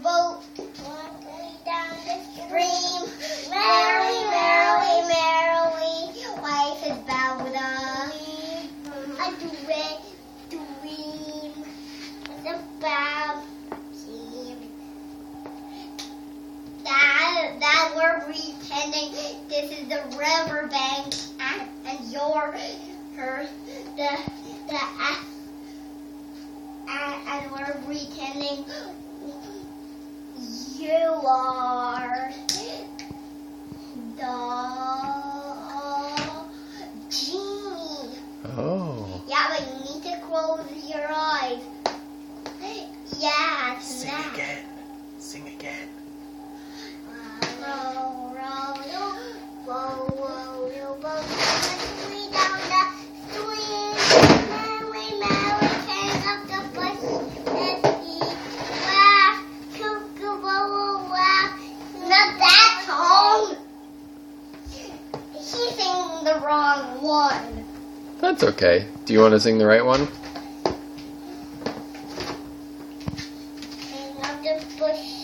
boat down the stream. Merrily, merrily, merrily, life is bound up. A dream is about dream. That we're pretending this is the riverbank, and you're her, and we're pretending you are the genie. Oh. Yeah, but you need to close your eyes. Yeah, Sing that. again. Sing again. Row, row, row, row, row, row, me down the stream. Merrily, merrily, turn up the bush. Let's see. Laugh, Kookaburra, laugh. Not that song. He's singing the wrong one. That's okay. Do you want to sing the right one? Turn up the bush.